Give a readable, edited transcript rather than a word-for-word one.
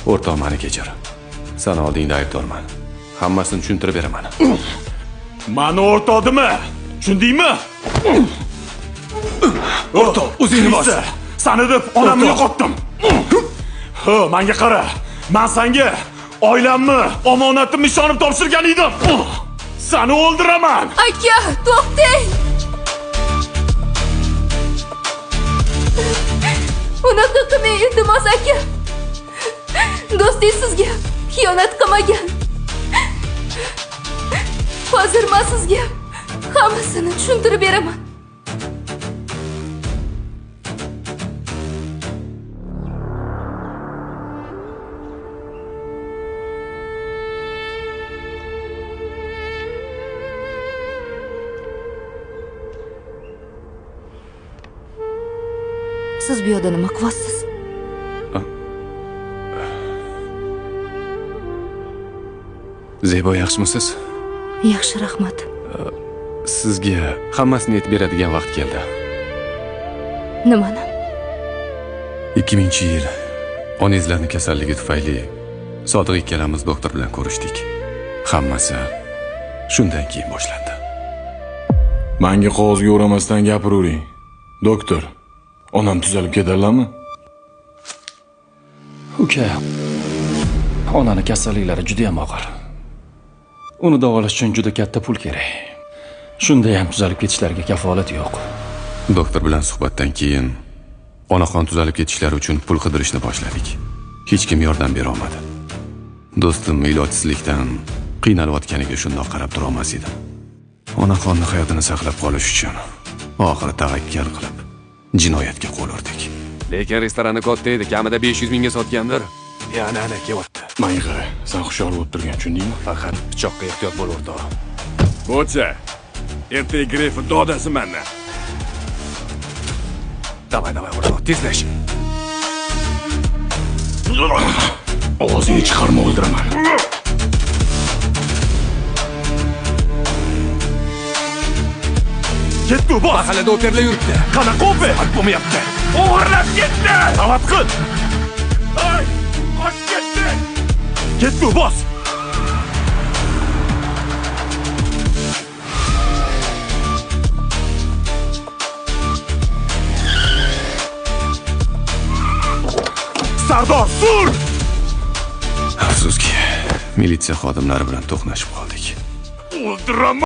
O'rtoq, meni kechir. Sen oldingda aybdorman. Hammasini tushuntirib beraman. Mani o'rtog'dimi? Tushundingmi? O'rtoq, o'zingni bos. Sani deb onamni yo'qotdim. Ha, menga qara. Men senga oilamni, omonatimni ishonib topshirgan edim. Seni o'ldiraman. Aka, to'xtang. Unaqa qilmang, iltimos aka. Do'stingiz sizga xiyonat qilmagan. Hozir men sizga hammasini tushuntirib beraman. Siz bu yerda nima qilyapsiz? Zebo, yaxshimisiz? Yaxshi, rahmat. Sizga hammasini aytib beradigan vaqt keldi. Nimani? 2000-yil onangizlarning kasalligi tufayli Sodiq ikkalamiz doktor bilan ko'rishdik. Hammasi shundan keyin boshlandi. Menga qog'ozga o'ramasdan gapiravering. Doktor, onam tuzalib ketarlarmi? Uka, onani kasalliklari juda ham og'ir. Uni davolash uchun juda katta pul kerak. Shunda ham tuzalib ketishlariga kafolat yo'q. Doktor bilan suhbatdan keyin onaxon tuzalib ketishlari uchun pul qidirishni boshladik. Hech kim yordam bera olmadi. Do'stim ilojsizlikdan qiynalayotganiga shundoq qarab tura olmas edim. Onaxonni hayotini saqlab qolish uchun oxiri tavakkal qilib jinoyatga qo'l urdik. Lekin restorani katta edi, kamida 500 mingga sotgandir. Yana ana kelyapti. Menga sen hushyor bo'lib turgan, tushundingmi? Faqat pichoqqa ehtiyot bo'l, o'rtoq. Bo'lsa, ertaga grefni dodasi mendan. Davay, o'rtoq, tezlash. Ovozingni chiqarma, o'ldiraman. Ketdi, bos. Mahallada operlar yuribdi. Qanaqa oper? Bo'lmayapti. O'g'irlab ketdi. Savat qil. Ay, qoch ketdi. Ketdi, bos. Sardor, sur! Afsuski, militsiya xodimlari bilan to'qnashib qoldik. O'ldiraman.